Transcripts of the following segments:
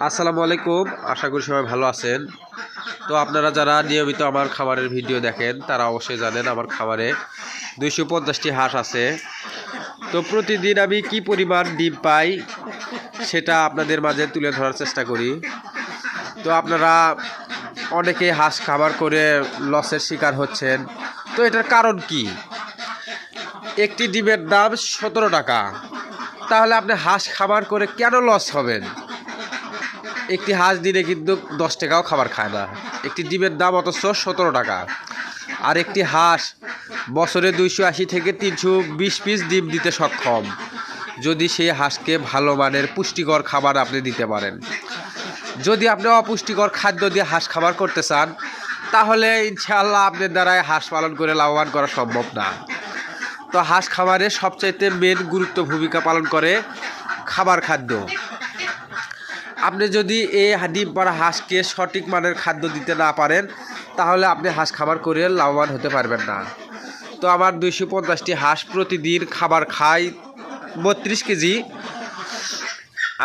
আসসালামু আলাইকুম, আশা করি সবাই ভালো আছেন। তো আপনারা যারা নিয়মিত আমার খামারের ভিডিও দেখেন তারা অবশ্যই জানেন আমার খামারে 250টি হাঁস আছে। তো প্রতিদিন আমি কি পরিমাণ ডিম পাই সেটা আপনাদের মাঝে তুলে ধরার চেষ্টা করি। তো আপনারা অনেকে হাঁস খামার করে লসের শিকার হচ্ছেন। তো এটার কারণ কি? একটি ডিমের দাম 17 টাকা, তাহলে আপনি হাঁস খামার করে কেন লস হবেন? একটি হাঁস দিনে কিন্তু 10 টাকাও খাবার খায় না, একটি ডিমের দাম অথচ 17 টাকা। আর একটি হাঁস বছরে 280 থেকে 320 পিস ডিম দিতে সক্ষম, যদি সেই হাঁসকে ভালো মানের পুষ্টিকর খাবার আপনি দিতে পারেন। যদি আপনি অপুষ্টিকর খাদ্য দিয়ে হাঁস খাবার করতে চান, তাহলে ইনশাআল্লাহ আপনার দ্বারাই হাঁস পালন করে লাভবান করা সম্ভব না। তো হাঁস খামারে সবচাইতে মেন গুরুত্ব ভূমিকা পালন করে খাবার খাদ্য। আপনি যদি এই ডিম পাড়া হাঁসকে সঠিক মানের খাদ্য দিতে না পারেন, তাহলে আপনি হাঁস খাবার করে লাভবান হতে পারবেন না। তো আমার 250টি হাঁস প্রতিদিন খাবার খায় 32 কেজি।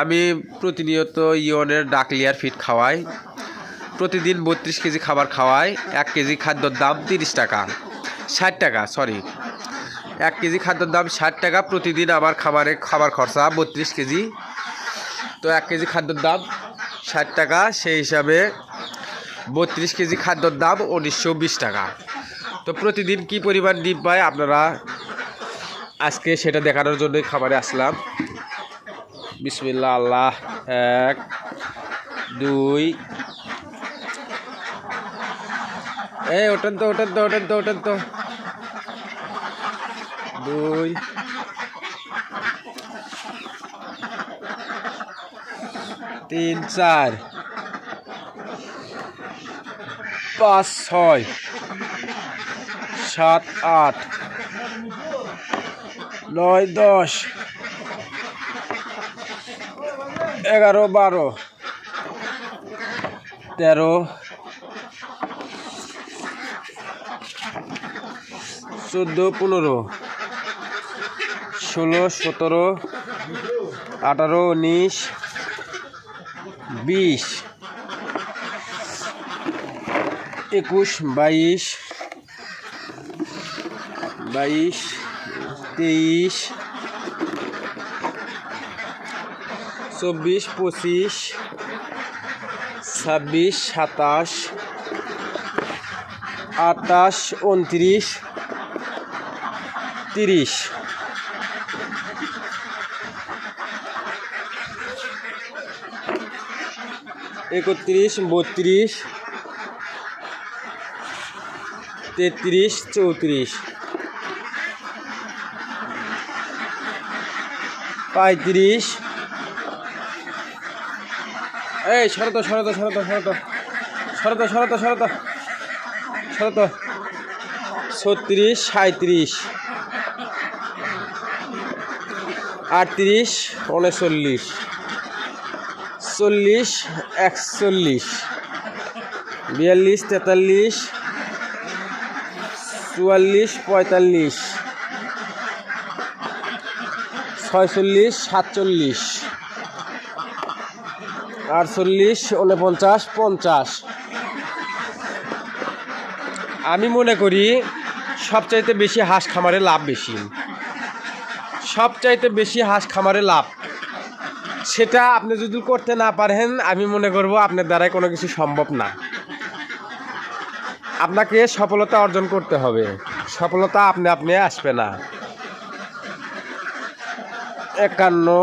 আমি প্রতিনিয়ত ইওনের ডাকলিয়ার ফিড খাওয়াই, প্রতিদিন 32 কেজি খাবার খাওয়াই। 1 কেজি খাদ্যর দাম 30 টাকা, 60 টাকা, সরি, 1 কেজি খাদ্যর দাম 60 টাকা। প্রতিদিন আমার খামারে খাবার খরচা 32 কেজি। তো 1 কেজি খাদ্যর দাম 60 টাকা, সেই হিসাবে 32 কেজি খাদ্যর দাম 1920 টাকা। তো প্রতিদিন কি পরিমাণ ডিম পায় আপনারা আজকে সেটা দেখানোর জন্যই খামারে আসলাম। বিসমিল্লাহ, আল্লাহ। 1 2, এই ওঠেন তো 2 3 4 5 6 7 8 9 10 11 12 13 14 15 16 17 18 19 20 21 22 23 24 25 26 27 28 29 30 31 32 33 34 35, এই সরত 36 37 38 39 40 41 42 43 44 45 46 47 48 49 50। আমি মনে করি সবচাইতে বেশি হাঁস খামারে লাভ বেশি, সবচাইতে বেশি হাঁস খামারে লাভ। সেটা আপনি যদি করতে না পারেন, আমি মনে করব আপনার দ্বারাই কোনো কিছু সম্ভব না। আপনাকে সফলতা অর্জন করতে হবে, সফলতা আপনি আসবে না। 51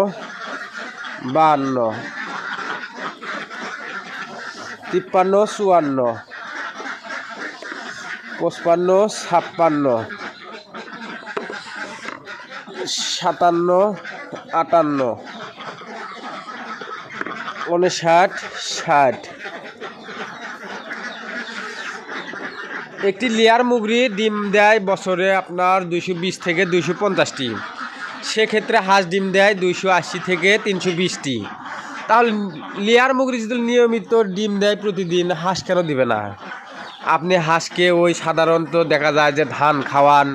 52 53 54 55 56 57 58 59 60। একটি লেয়ার মুরগি ডিম দেয় বছরে আপনার 220 থেকে 250টি, সেক্ষেত্রে হাঁস ডিম দেয় 280 থেকে 320টি। তাহলে লেয়ার মুরগি যদি নিয়মিত ডিম দেয় প্রতিদিন, হাঁস কেন দিবে না? আপনি হাঁসকে ওই সাধারণত দেখা যায় যে ধান খাওয়ান,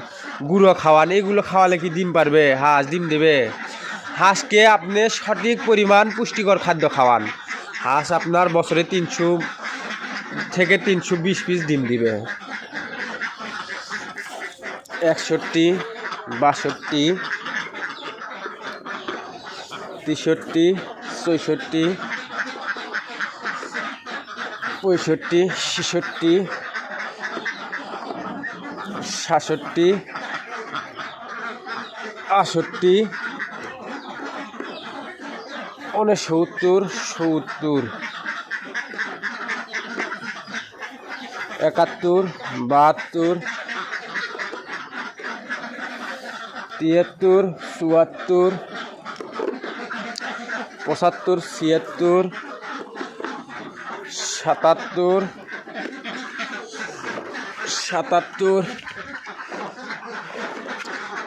গুঁড়ো খাওয়ান, এগুলো খাওয়ালে কি ডিম পারবে? হাঁস ডিম দেবে? হাঁসকে আপনি সঠিক পরিমাণ পুষ্টিকর খাদ্য খাওয়ান, হাঁস আপনার বছরে 300 থেকে 320 পিস ডিম দিবে। 61, 62, 63, 64, 65, 66, 67, 68, 69, 70, 71, 72, 73, 74, 75, 76, 77, 77,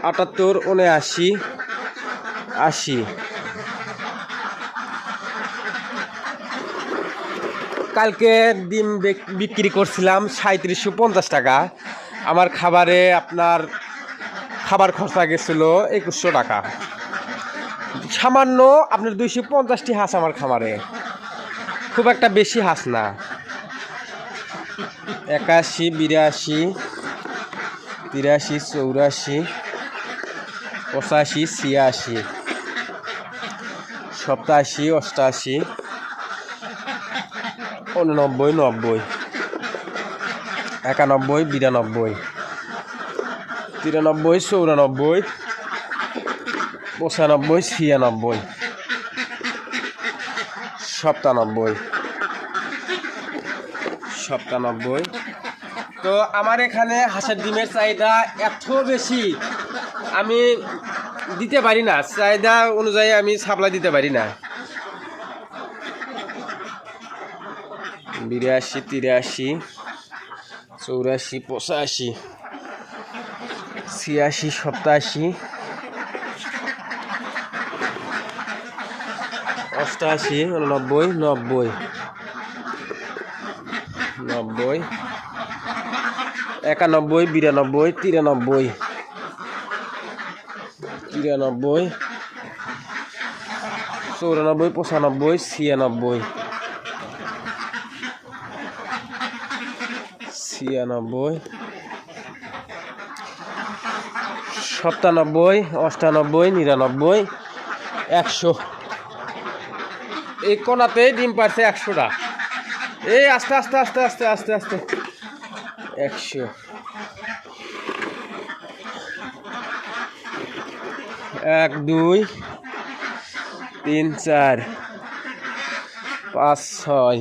78, 79, 80। কালকে ডিম বিক্রি করছিলাম 3750 টাকা। আমার খাবারে আপনার খাবার খরচা গেছিল 2100 টাকা। সামান্য আপনার 250টি হাঁস আমার খামারে, খুব একটা বেশি হাঁস না। 81, 82, 83, 84, 85, 86, 87, 88, 89, 90, 91, 92, 93, 94, 95, 96, 97। তো আমার এখানে হাঁসের ডিমের চাহিদা এত বেশি, আমি দিতে পারি না, চাহিদা অনুযায়ী আমি সাপ্লাই দিতে পারি না। 82, 83, 84, 85, 86, 87, 88, 89, 90, 90, 91, 92, 93, 93, 94, 95, 96, 96, 97, 98, 99, 100। এই কোনাতে ডিম পারছে 100টা। এই আস্তে আস্তে আস্তে আস্তে আস্তে আস্তে 100। 1, 2, 3, 4, 5,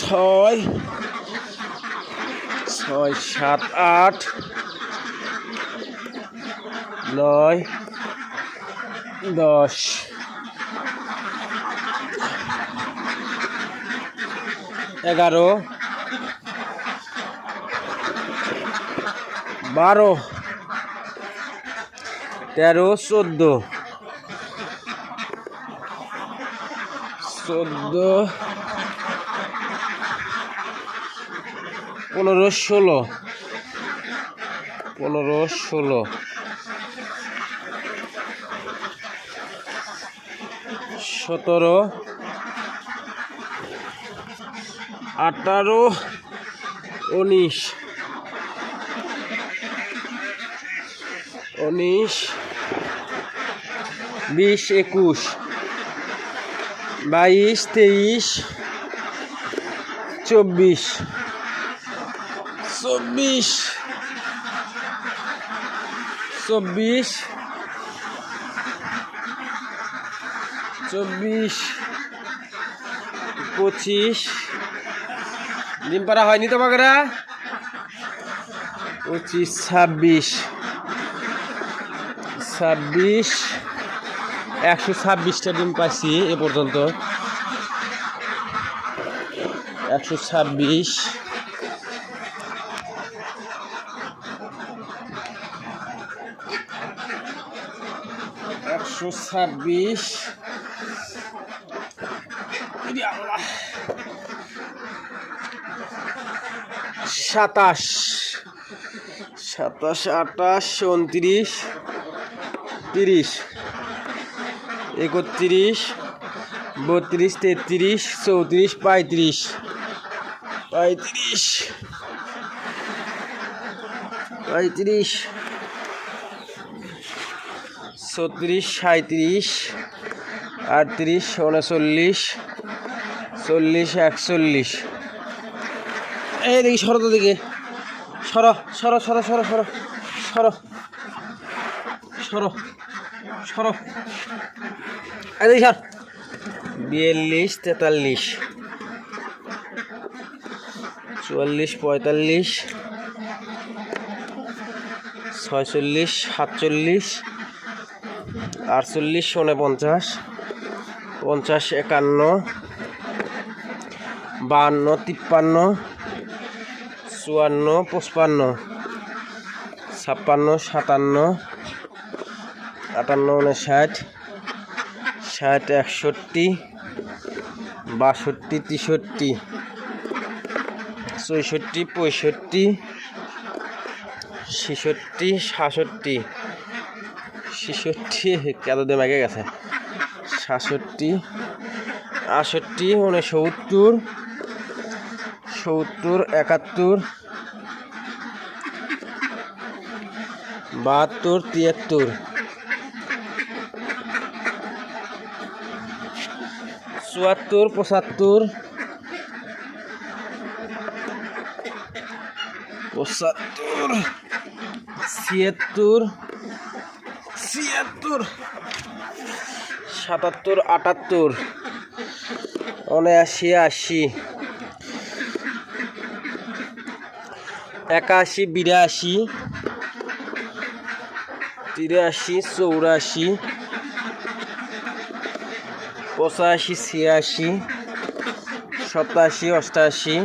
6, 6, 7, 8, 9, 10, 11, 12, 13, 14, 14, 15, 16, 15, 16, 17, 18, 19, 19, 20, 21, 22, 23, 24, 24, 24, 24, 25। ডিম পাড়া হয়নি তো বাগেরা? 25, 26, 26, 126টা ডিম পাইছি এ পর্যন্ত। 126, 126, 27, 27, 28, 29, 30, 31, 32, 33, 34, 35, 35, 35, 36, 37, 38, 39, 40, 41। এই দেখি সরো তো দিকে, সরো সরো সরো সরো সরো সরো সরো সরো, এই দেখি সর। 42, 43, 44, 45, 46, 47, 48, 49, 50, 51, 52, 53, 54, 55, 56, 57, 58, 59, 60, 61, 62, 63, 64, 65, 66, 67, 66 কত দিন আগে গেছে, 67, 68, 69, 70, 71, 72, 73, 74, 75, 75, 76, 77, 77, 78, 79, 80, 81, 82, 83, 84, 85, 86, 87, 88,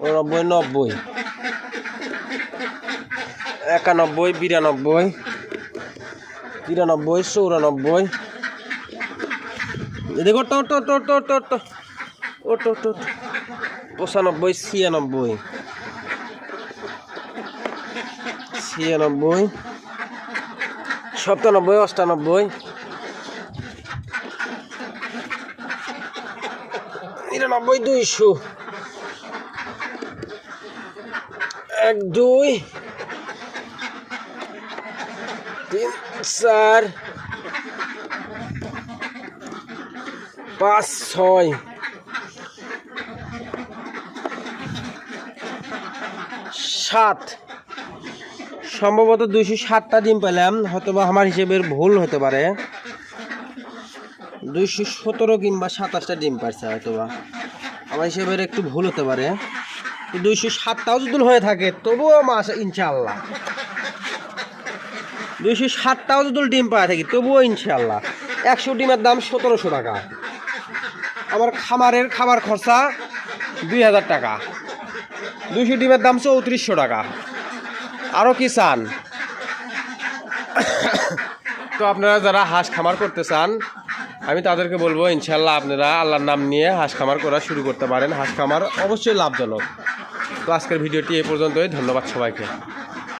89, 90, 91, 92, 93, 94, দেখো ওটো ওটো ওটো ওটো ওটো ওটো ওটো ওটো 95, 96, 96, 97, 98, 99, 200, 1, 2, 3, 4, 5, 6, 7, সম্ভবত 207টা ডিম পেলাম, হয়তো বা আমার হিসেবের ভুল হতে পারে, 217 কিংবা 27টা ডিম পারছে, হয়তো বা আমার হিসেবের একটু ভুল হতে পারে। 207টাও যদি হয়ে থাকে তবুও মাছ ইনশাআল্লাহ, 207টাও যদি ডিম পাওয়া থাকি তবুও ইনশাআল্লাহ। 100 ডিমের দাম 1700 টাকা, আমার খামারের খাবার খরচা 2000 টাকা, 200 ডিমের দাম 3400 টাকা, আরও কি চান? তো আপনারা যারা হাঁস খামার করতে চান আমি তাদেরকে বলবো ইনশাল্লাহ আপনারা আল্লাহর নাম নিয়ে হাঁস খামার করা শুরু করতে পারেন। হাঁস খামার অবশ্যই লাভজনক। তো আজকের ভিডিওটি এই পর্যন্তই, ধন্যবাদ সবাইকে।